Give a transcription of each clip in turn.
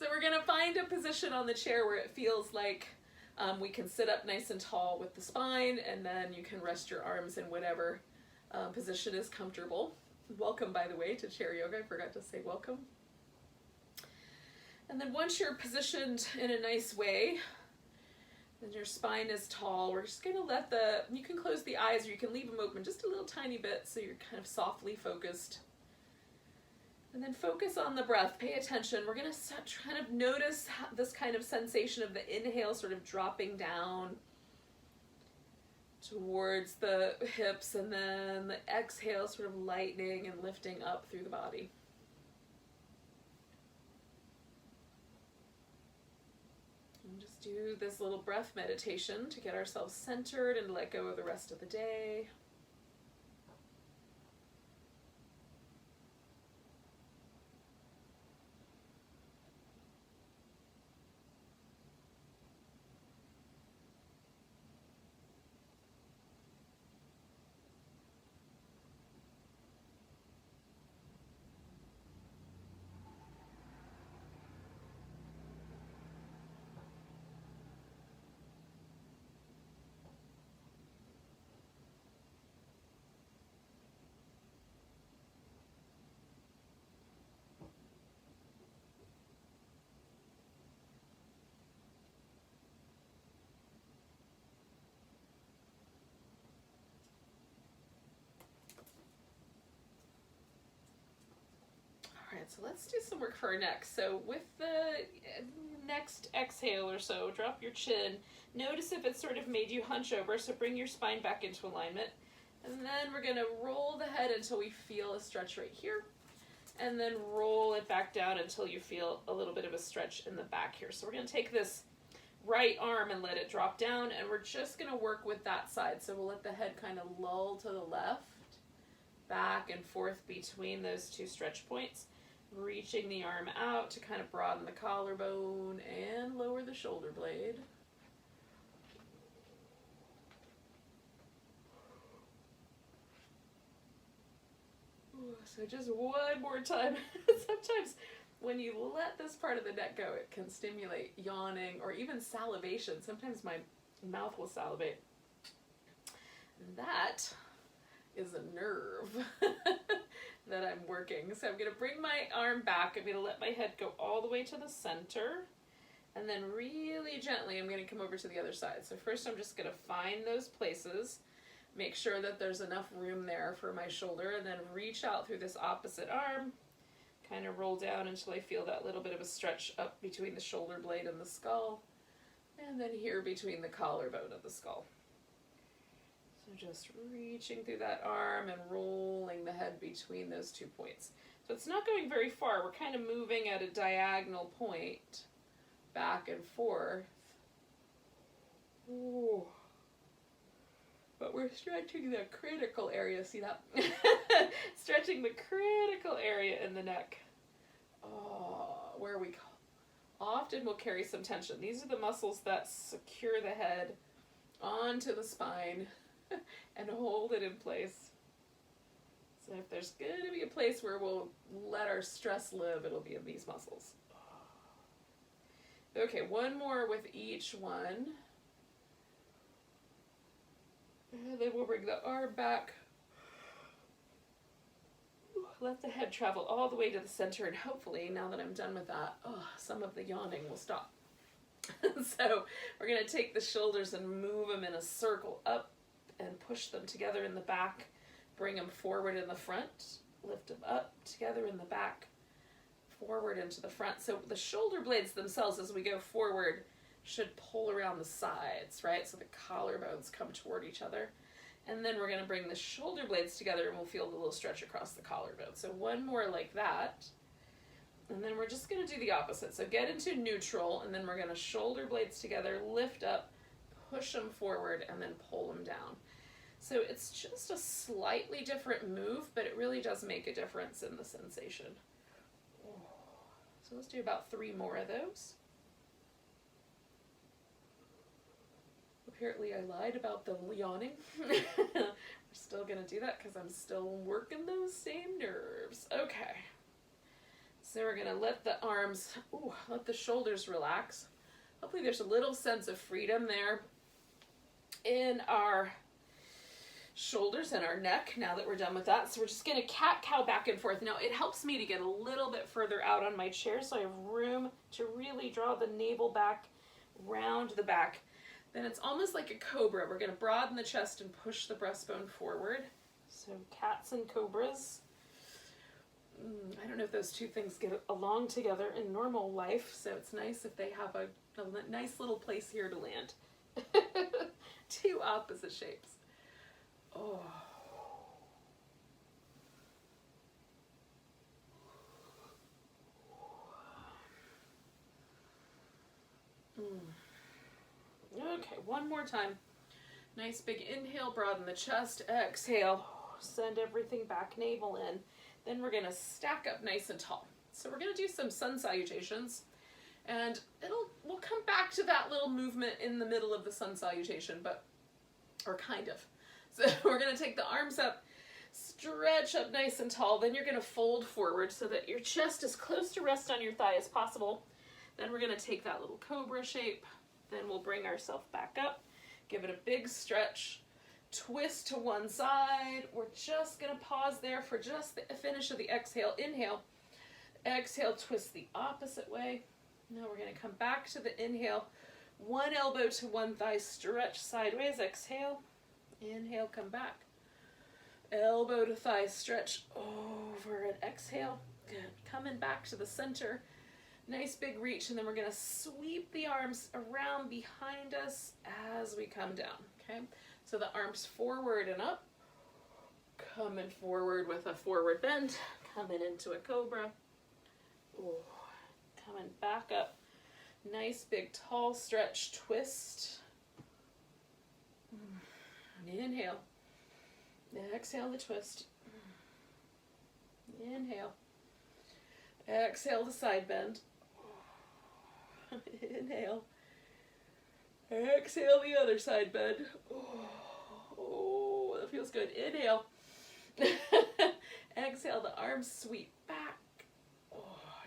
So we're gonna find a position on the chair where it feels like we can sit up nice and tall with the spine, and then you can rest your arms in whatever position is comfortable. Welcome, by the way, to chair yoga. I forgot to say welcome. And then once you're positioned in a nice way, and your spine is tall, we're just gonna let you can close the eyes or you can leave them open just a little tiny bit so you're kind of softly focused. And then focus on the breath, pay attention. We're gonna kind of notice this kind of sensation of the inhale sort of dropping down towards the hips, and then the exhale sort of lightening and lifting up through the body. And just do this little breath meditation to get ourselves centered and let go of the rest of the day. All right, so let's do some work for our neck. So with the next exhale or so, drop your chin. Notice if it's sort of made you hunch over, so bring your spine back into alignment. And then we're gonna roll the head until we feel a stretch right here. And then roll it back down until you feel a little bit of a stretch in the back here. So we're gonna take this right arm and let it drop down, and we're just gonna work with that side. So we'll let the head kind of lull to the left, back and forth between those two stretch points. Reaching the arm out to kind of broaden the collarbone and lower the shoulder blade. So just one more time. Sometimes when you let this part of the neck go, it can stimulate yawning or even salivation. Sometimes my mouth will salivate. That is a nerve that I'm working. So I'm going to bring my arm back. I'm going to let my head go all the way to the center. And then really gently, I'm going to come over to the other side. So first I'm just going to find those places, make sure that there's enough room there for my shoulder, and then reach out through this opposite arm, kind of roll down until I feel that little bit of a stretch up between the shoulder blade and the skull, and then here between the collarbone and the skull. So just reaching through that arm and rolling the head between those 2 points. So it's not going very far. We're kind of moving at a diagonal point, back and forth. Ooh. But we're stretching the critical area. See that? Stretching the critical area in the neck. Oh, where we often will carry some tension. These are the muscles that secure the head onto the spine and hold it in place. So if there's going to be a place where we'll let our stress live, it'll be in these muscles. Okay, one more with each one. And then we'll bring the arm back. Let the head travel all the way to the center, and hopefully, now that I'm done with that, some of the yawning will stop. So we're going to take the shoulders and move them in a circle up and push them together in the back. Bring them forward in the front. Lift them up together in the back. Forward into the front. So the shoulder blades themselves, as we go forward, should pull around the sides, right? So the collarbones come toward each other. And then we're going to bring the shoulder blades together, and we'll feel the little stretch across the collarbone. So one more like that. And then we're just going to do the opposite. So get into neutral, and then we're going to shoulder blades together, lift up, push them forward, and then pull them down. So it's just a slightly different move, but it really does make a difference in the sensation. So let's do about 3 more of those. Apparently I lied about the yawning. We're still going to do that because I'm still working those same nerves. Okay. So we're gonna let the arms, let the shoulders relax. Hopefully there's a little sense of freedom there in our shoulders and our neck now that we're done with that. So we're just gonna cat-cow back and forth. Now it helps me to get a little bit further out on my chair so I have room to really draw the navel back, round the back. Then it's almost like a cobra. We're gonna broaden the chest and push the breastbone forward. So cats and cobras. I don't know if those two things get along together in normal life, so it's nice if they have a nice little place here to land. Two opposite shapes. Oh. Okay, one more time. Nice big inhale, broaden the chest. Exhale, send everything back, navel in. Then we're gonna stack up nice and tall. So we're gonna do some sun salutations, and we'll come back to that little movement in the middle of the sun salutation, or kind of. So we're gonna take the arms up, stretch up nice and tall. Then you're gonna fold forward so that your chest is close to rest on your thigh as possible. Then we're gonna take that little cobra shape. Then we'll bring ourselves back up, give it a big stretch, twist to one side. We're just gonna pause there for just the finish of the exhale. Inhale, exhale, twist the opposite way. Now we're gonna come back to the inhale, one elbow to one thigh, stretch sideways, exhale, inhale, come back. Elbow to thigh, stretch over and exhale. Good, coming back to the center. Nice big reach, and then we're gonna sweep the arms around behind us as we come down, okay? So the arms forward and up, coming forward with a forward bend, coming into a cobra, coming back up. Nice big tall stretch, twist. Inhale, exhale the twist. Inhale, exhale the side bend. Inhale, exhale the other side bend. Oh, that feels good. Inhale, exhale the arms sweep back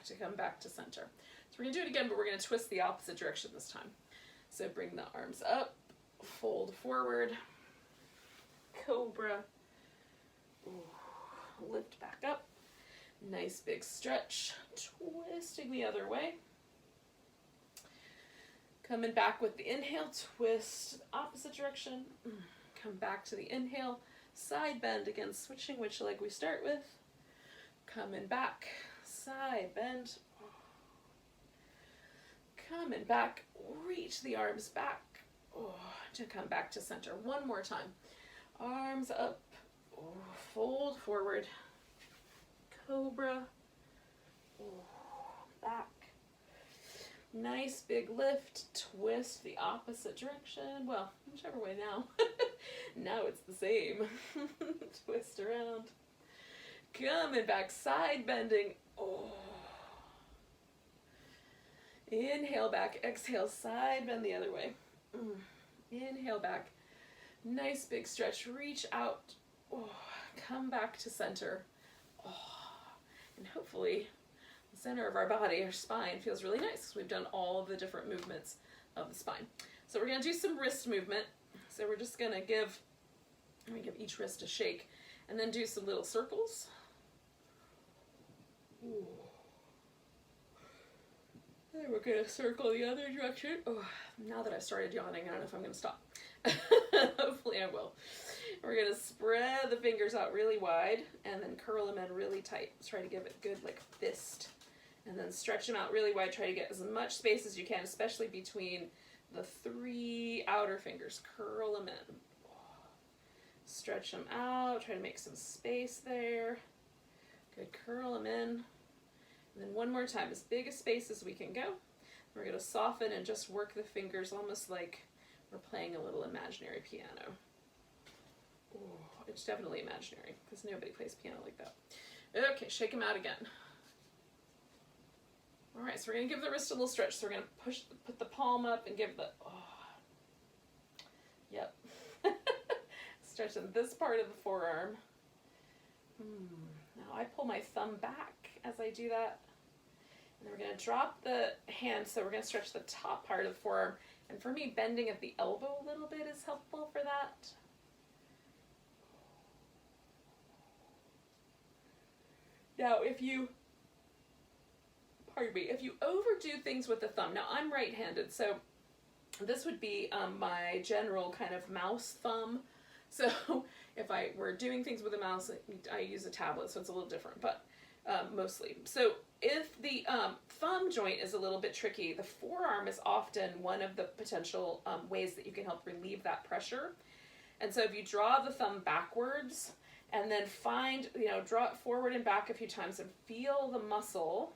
to come back to center. So we're gonna do it again, but we're gonna twist the opposite direction this time. So bring the arms up, fold forward, cobra, lift back up, nice big stretch, twisting the other way. Coming back with the inhale, twist opposite direction, come back to the inhale, side bend again, switching which leg we start with, coming back, side bend, coming back, reach the arms back to come back to center. One more time, arms up, fold forward, cobra, back. Nice big lift, twist the opposite direction. Well, whichever way now. Now it's the same. Twist around. Coming back, side bending. Inhale back, exhale, side bend the other way. Inhale back. Nice big stretch, reach out. Come back to center. And hopefully center of our body, our spine, feels really nice because we've done all of the different movements of the spine. So we're going to do some wrist movement. So we're just going to give each wrist a shake and then do some little circles. And we're going to circle the other direction. Now that I've started yawning, I don't know if I'm going to stop. Hopefully I will. We're going to spread the fingers out really wide and then curl them in really tight. Try to give it good like fist. And then stretch them out really wide. Try to get as much space as you can, especially between the three outer fingers. Curl them in. Stretch them out. Try to make some space there. Good. Curl them in. And then one more time, as big a space as we can go. We're going to soften and just work the fingers almost like we're playing a little imaginary piano. It's definitely imaginary because nobody plays piano like that. Okay, shake them out again. All right, so we're going to give the wrist a little stretch. So we're going to put the palm up and give the, yep. Stretching this part of the forearm. Now I pull my thumb back as I do that. And then we're going to drop the hand, so we're going to stretch the top part of the forearm. And for me, bending at the elbow a little bit is helpful for that. Now, if you overdo things with the thumb, now I'm right-handed, so this would be my general kind of mouse thumb. So if I were doing things with a mouse, I use a tablet, so it's a little different, but mostly. So if the thumb joint is a little bit tricky, the forearm is often one of the potential ways that you can help relieve that pressure. And so if you draw the thumb backwards and then draw it forward and back a few times and feel the muscle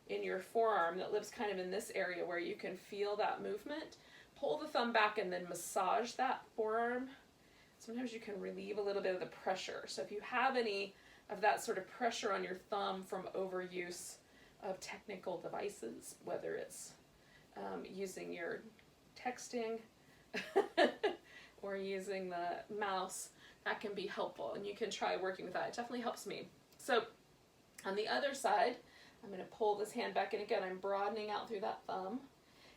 in your forearm that lives kind of in this area where you can feel that movement, pull the thumb back and then massage that forearm. Sometimes you can relieve a little bit of the pressure. So if you have any of that sort of pressure on your thumb from overuse of technical devices, whether it's using your texting or using the mouse, that can be helpful, and you can try working with that. It definitely helps me. So on the other side, I'm going to pull this hand back, and again, I'm broadening out through that thumb.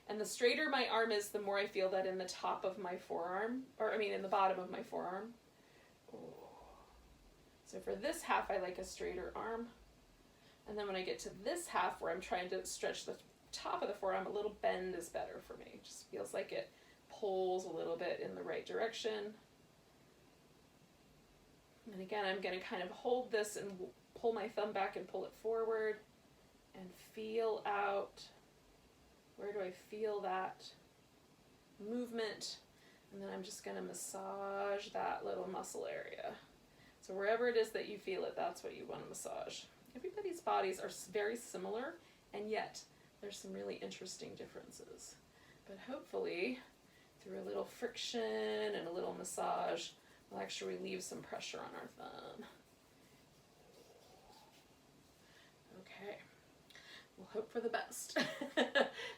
And the straighter my arm is, the more I feel that in the top of my forearm, in the bottom of my forearm. So for this half, I like a straighter arm. And then when I get to this half where I'm trying to stretch the top of the forearm, a little bend is better for me. It just feels like it pulls a little bit in the right direction. And again, I'm going to kind of hold this and pull my thumb back and pull it forward and feel out. Where do I feel that movement? And then I'm just going to massage that little muscle area. So wherever it is that you feel it, that's what you want to massage. Everybody's bodies are very similar, and yet there's some really interesting differences. But hopefully, through a little friction and a little massage, we'll actually relieve some pressure on our thumb. Okay. We'll hope for the best.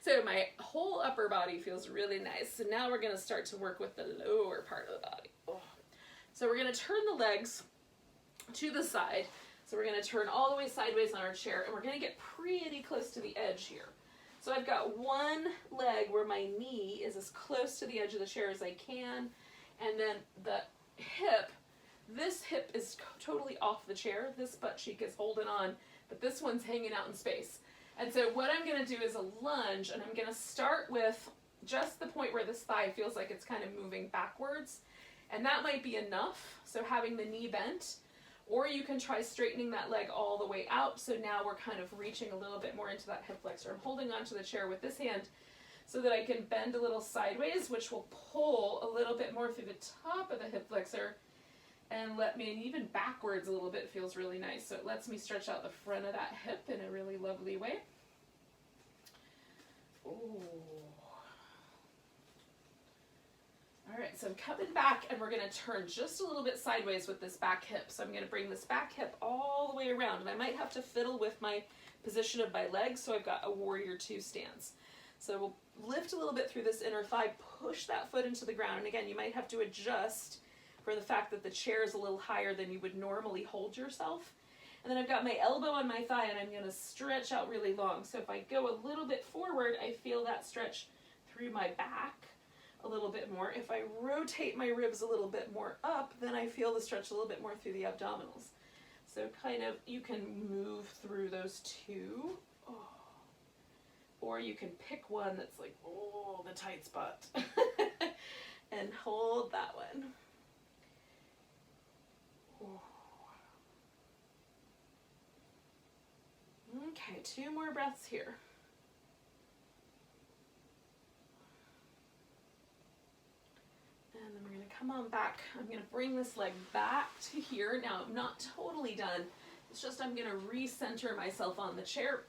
So my whole upper body feels really nice. So now we're going to start to work with the lower part of the body. Oh. So we're going to turn the legs to the side. So we're going to turn all the way sideways on our chair, and we're going to get pretty close to the edge here. So I've got one leg where my knee is as close to the edge of the chair as I can, and then the hip, this hip is totally off the chair. This butt cheek is holding on, but this one's hanging out in space. And so what I'm going to do is a lunge, and I'm going to start with just the point where this thigh feels like it's kind of moving backwards. And that might be enough, so having the knee bent. Or you can try straightening that leg all the way out, so now we're kind of reaching a little bit more into that hip flexor. I'm holding onto the chair with this hand so that I can bend a little sideways, which will pull a little bit more through the top of the hip flexor and let me, and even backwards a little bit feels really nice. So it lets me stretch out the front of that hip in a really lovely way. Ooh. All right, so I'm coming back, and we're going to turn just a little bit sideways with this back hip. So I'm going to bring this back hip all the way around, and I might have to fiddle with my position of my legs, so I've got a warrior two stance. So we'll lift a little bit through this inner thigh, push that foot into the ground, and again, you might have to adjust for the fact that the chair is a little higher than you would normally hold yourself. And then I've got my elbow on my thigh, and I'm going to stretch out really long. So if I go a little bit forward, I feel that stretch through my back a little bit more. If I rotate my ribs a little bit more up, then I feel the stretch a little bit more through the abdominals. So kind of, you can move through those two. Oh. Or you can pick one that's like, oh, the tight spot. And hold that one. Oh. Okay, 2 more breaths here. And then we're going to come on back. I'm going to bring this leg back to here. Now, I'm not totally done. It's just I'm going to recenter myself on the chair.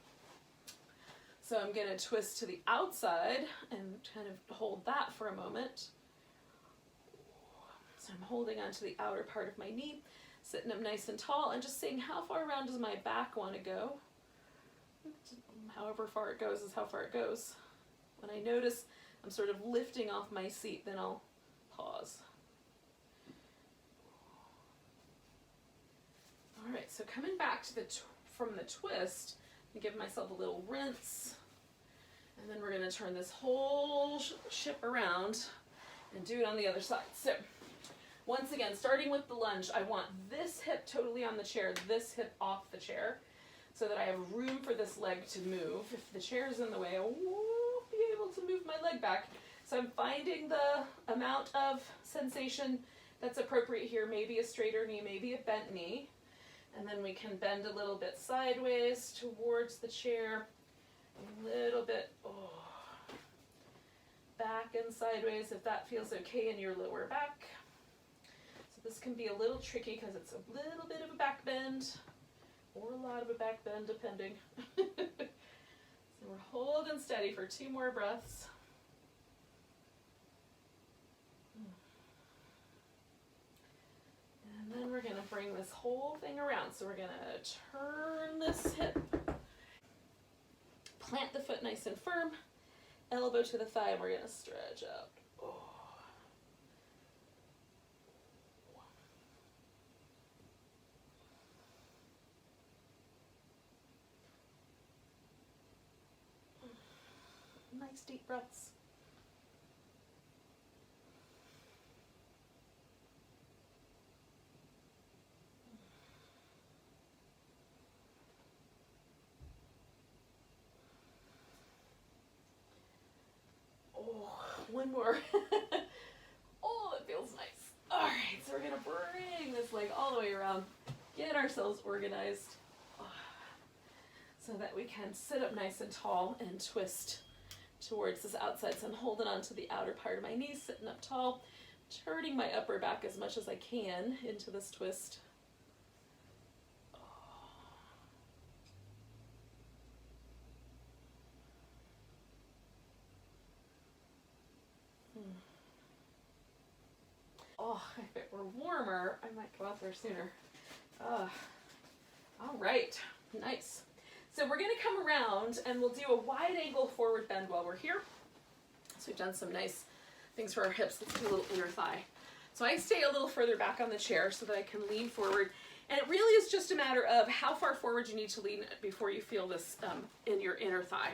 So I'm going to twist to the outside and kind of hold that for a moment. So I'm holding onto the outer part of my knee, sitting up nice and tall, and just seeing how far around does my back want to go. However far it goes is how far it goes. When I notice I'm sort of lifting off my seat, then I'll pause. All right, so coming back to from the twist, give myself a little rinse. And then we're going to turn this whole ship around and do it on the other side. So once again, starting with the lunge, I want this hip totally on the chair, this hip off the chair, so that I have room for this leg to move. If the chair is in the way, I won't be able to move my leg back. So I'm finding the amount of sensation that's appropriate here, maybe a straighter knee, maybe a bent knee. And then we can bend a little bit sideways towards the chair, a little bit back and sideways if that feels okay in your lower back. So this can be a little tricky because it's a little bit of a back bend or a lot of a back bend depending. So we're holding steady for 2 more breaths. And then we're going to bring this whole thing around. So we're going to turn this hip, plant the foot nice and firm, elbow to the thigh, and we're going to stretch out. Nice deep breaths. One more. Oh, it feels nice. All right, so we're gonna bring this leg all the way around, get ourselves organized so that we can sit up nice and tall and twist towards this outside. So I'm holding on to the outer part of my knees, sitting up tall, turning my upper back as much as I can into this twist. Oh, if it were warmer, I might go out there sooner. All right, nice. So we're gonna come around and we'll do a wide angle forward bend while we're here. So we've done some nice things for our hips. Let's do a little inner thigh. So I stay a little further back on the chair so that I can lean forward. And it really is just a matter of how far forward you need to lean before you feel this in your inner thigh.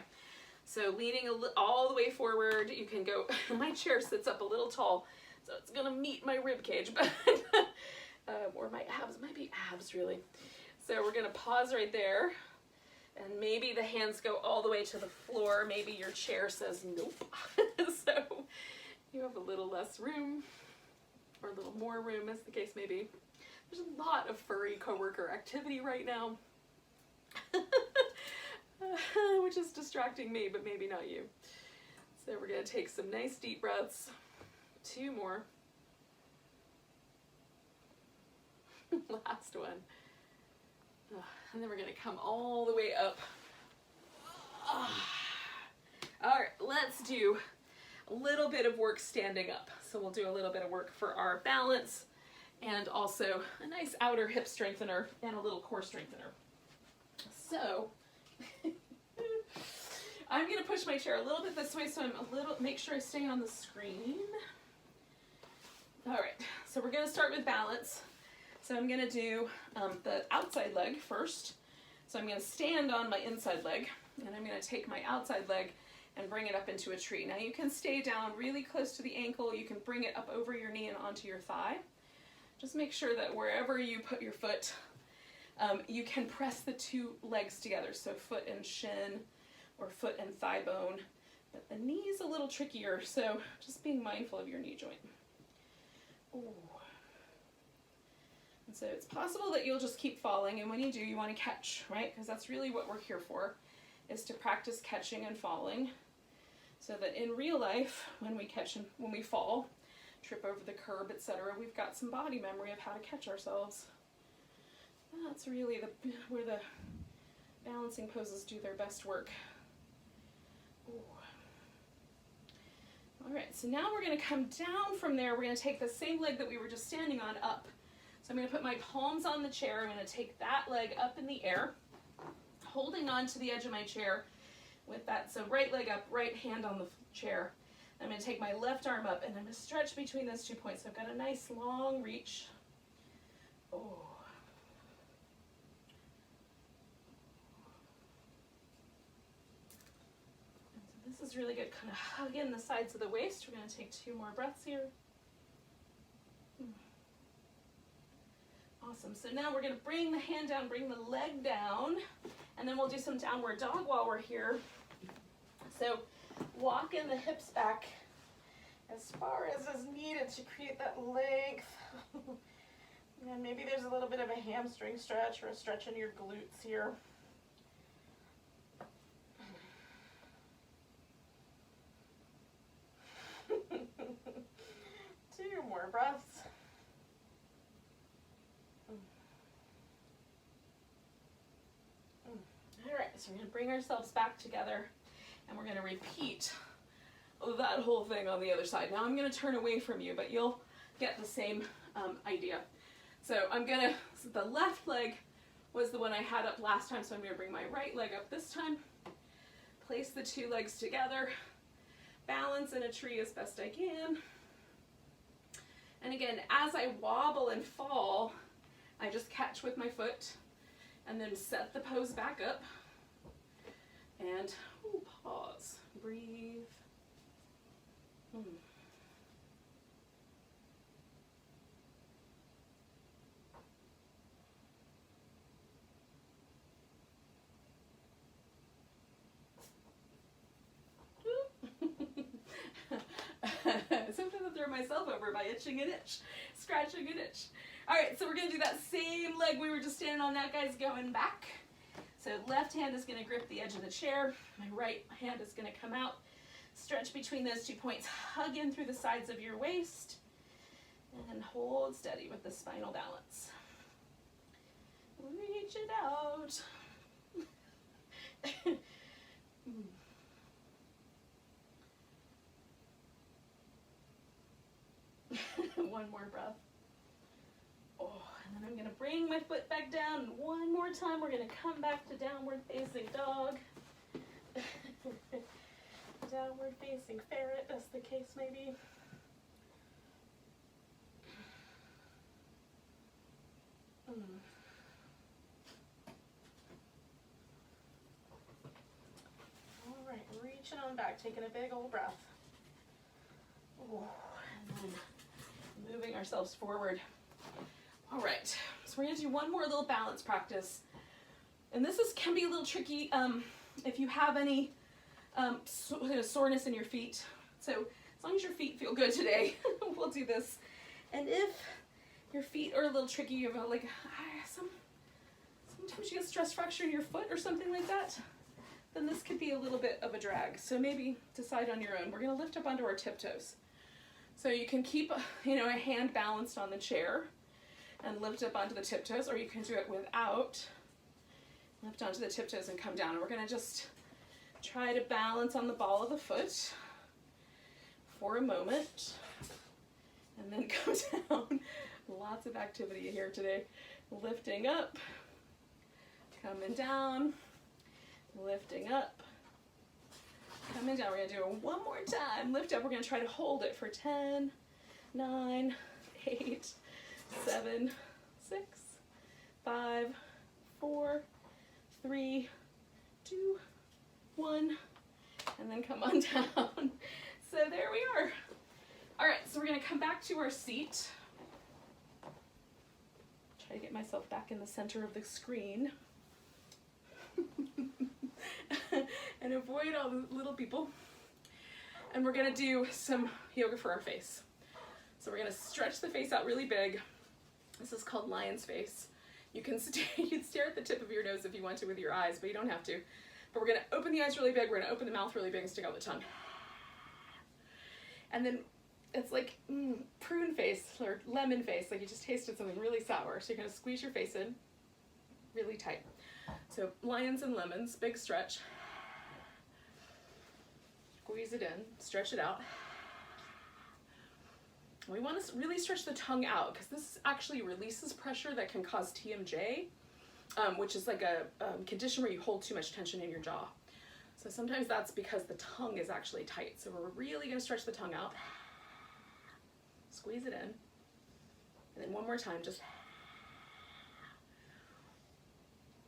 So leaning all the way forward, you can go, my chair sits up a little tall, so it's gonna meet my rib cage, but or my abs, it might be abs really. So we're gonna pause right there, and maybe the hands go all the way to the floor. Maybe your chair says nope. So you have a little less room, or a little more room, as the case may be. There's a lot of furry coworker activity right now, which is distracting me, but maybe not you. So we're gonna take some nice deep breaths. 2 more. Last one. And then we're gonna come all the way up. All right, let's do a little bit of work standing up. So we'll do a little bit of work for our balance and also a nice outer hip strengthener and a little core strengthener. So I'm gonna push my chair a little bit this way so make sure I stay on the screen. All right, so we're gonna start with balance. So I'm gonna do the outside leg first. So I'm gonna stand on my inside leg, and I'm gonna take my outside leg and bring it up into a tree. Now you can stay down really close to the ankle. You can bring it up over your knee and onto your thigh. Just make sure that wherever you put your foot, you can press the 2 legs together. So foot and shin, or foot and thigh bone. But the knee is a little trickier, so just being mindful of your knee joint. Ooh. And so it's possible that you'll just keep falling, and when you do, you want to catch, right? Because that's really what we're here for, is to practice catching and falling, so that in real life, when we fall, trip over the curb, etc., we've got some body memory of how to catch ourselves. And that's really where the balancing poses do their best work. Ooh. All right, so now we're going to come down from there. We're going to take the same leg that we were just standing on up. So I'm going to put my palms on the chair. I'm going to take that leg up in the air, holding on to the edge of my chair with that. So right leg up, right hand on the chair. I'm going to take my left arm up, and I'm going to stretch between those 2 points. So I've got a nice long reach. Oh. This is really good. Kind of hug in the sides of the waist. We're going to take 2 more breaths here. Awesome. So now we're going to bring the hand down, bring the leg down, and then we'll do some downward dog while we're here. So walking the hips back as far as is needed to create that length. And maybe there's a little bit of a hamstring stretch or a stretch in your glutes here. 2 more breaths. All right, so we're going to bring ourselves back together and we're going to repeat that whole thing on the other side. Now I'm going to turn away from you, but you'll get the same idea. So the left leg was the one I had up last time, so I'm going to bring my right leg up this time. Place the 2 legs together. Balance in a tree as best I can. And again, as I wobble and fall, I just catch with my foot and then set the pose back up. And pause, breathe. Sometimes I throw myself over by itching an itch, scratching an itch. All right, so we're gonna do that same leg we were just standing on. That guy's going back. So left hand is gonna grip the edge of the chair. My right hand is gonna come out. Stretch between those 2 points. Hug in through the sides of your waist. And hold steady with the spinal balance. Reach it out. One more breath. And then I'm going to bring my foot back down. And one more time, we're going to come back to downward facing dog. Downward facing ferret, as the case may be. All right, reaching on back, taking a big old breath. And then moving ourselves forward. All right, so we're going to do one more little balance practice. And this can be a little tricky if you have any soreness in your feet. So as long as your feet feel good today, we'll do this. And if your feet are a little tricky, you have like sometimes you get stress fracture in your foot or something like that, then this could be a little bit of a drag. So maybe decide on your own. We're going to lift up onto our tiptoes. So you can keep a hand balanced on the chair and lift up onto the tiptoes, or you can do it without. Lift onto the tiptoes and come down. And we're going to just try to balance on the ball of the foot for a moment and then come down. Lots of activity here today. Lifting up, coming down, lifting up, coming down. We're going to do it one more time. Lift up. We're going to try to hold it for 10, 9, 8, 7, 6, 5, 4, 3, 2, 1, and then come on down. So there we are. All right, so we're going to come back to our seat. Try to get myself back in the center of the screen. And avoid all the little people. And we're going to do some yoga for our face. So we're going to stretch the face out really big. This is called lion's face. You can stare at the tip of your nose if you want to with your eyes, but you don't have to. But we're going to open the eyes really big. We're going to open the mouth really big and stick out the tongue. And then it's like prune face or lemon face, like you just tasted something really sour. So you're going to squeeze your face in really tight. So lions and lemons, big stretch. Squeeze it in, stretch it out. We want to really stretch the tongue out because this actually releases pressure that can cause TMJ, which is like a condition where you hold too much tension in your jaw. So sometimes that's because the tongue is actually tight. So we're really going to stretch the tongue out. Squeeze it in. And then one more time, just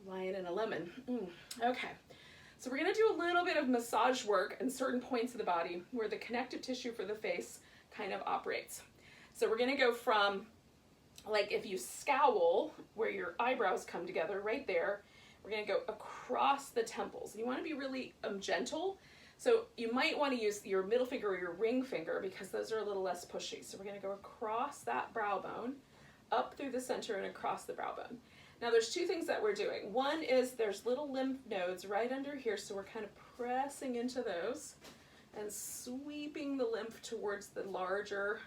lion and a lemon. Okay. So we're going to do a little bit of massage work in certain points of the body where the connective tissue for the face kind of operates. So we're going to go from, like, if you scowl, where your eyebrows come together right there, we're going to go across the temples. You want to be really gentle. So you might want to use your middle finger or your ring finger because those are a little less pushy. So we're going to go across that brow bone, up through the center and across the brow bone. Now there's two things that we're doing. One is there's little lymph nodes right under here, so we're kind of pressing into those and sweeping the lymph towards the larger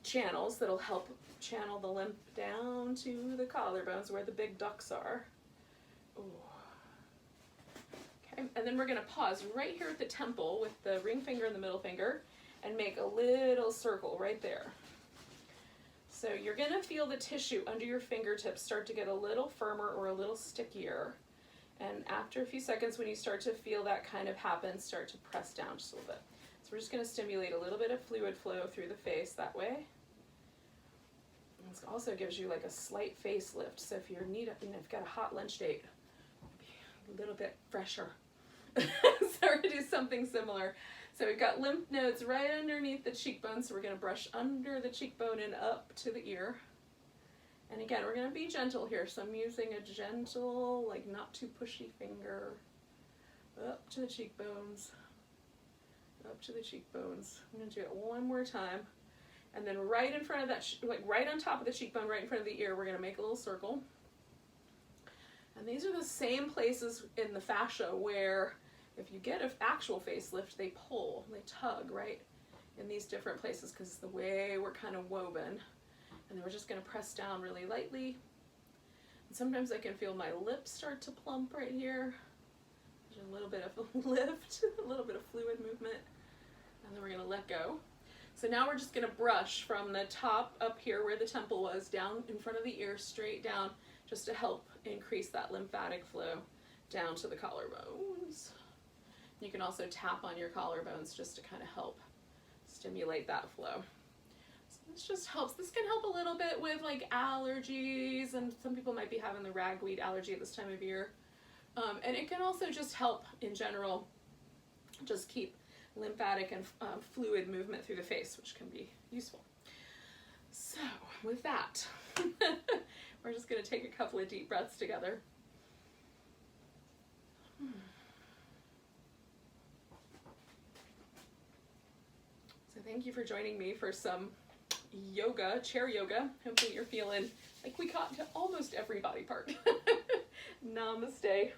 channels that'll help channel the lymph down to the collarbones where the big ducts are. Ooh. Okay, and then we're going to pause right here at the temple with the ring finger and the middle finger and make a little circle right there. So you're going to feel the tissue under your fingertips start to get a little firmer or a little stickier. And after a few seconds, when you start to feel that kind of happen, start to press down just a little bit. So we're just going to stimulate a little bit of fluid flow through the face that way. And this also gives you like a slight facelift. So if you're you've got a hot lunch date, be a little bit fresher. So we're going to do something similar. So we've got lymph nodes right underneath the cheekbone, so we're going to brush under the cheekbone and up to the ear. And again, we're going to be gentle here, so I'm using a gentle, like not too pushy finger, up to the cheekbones, up to the cheekbones. I'm going to do it one more time. And then right in front of that, like right on top of the cheekbone, right in front of the ear, we're going to make a little circle. And these are the same places in the fascia where if you get an actual facelift, they pull, they tug, right, in these different places because it's the way we're kind of woven. And then we're just going to press down really lightly. And sometimes I can feel my lips start to plump right here. There's a little bit of a lift, a little bit of fluid movement. And then we're going to let go. So now we're just going to brush from the top up here where the temple was down in front of the ear, straight down, just to help increase that lymphatic flow down to the collarbones. You can also tap on your collarbones just to kind of help stimulate that flow. So this just helps. This can help a little bit with like allergies, and some people might be having the ragweed allergy at this time of year. And it can also just help in general, just keep lymphatic and fluid movement through the face, which can be useful. So with that, we're just going to take a couple of deep breaths together. So thank you for joining me for some yoga, chair yoga. Hopefully you're feeling like we got to almost every body part. Namaste.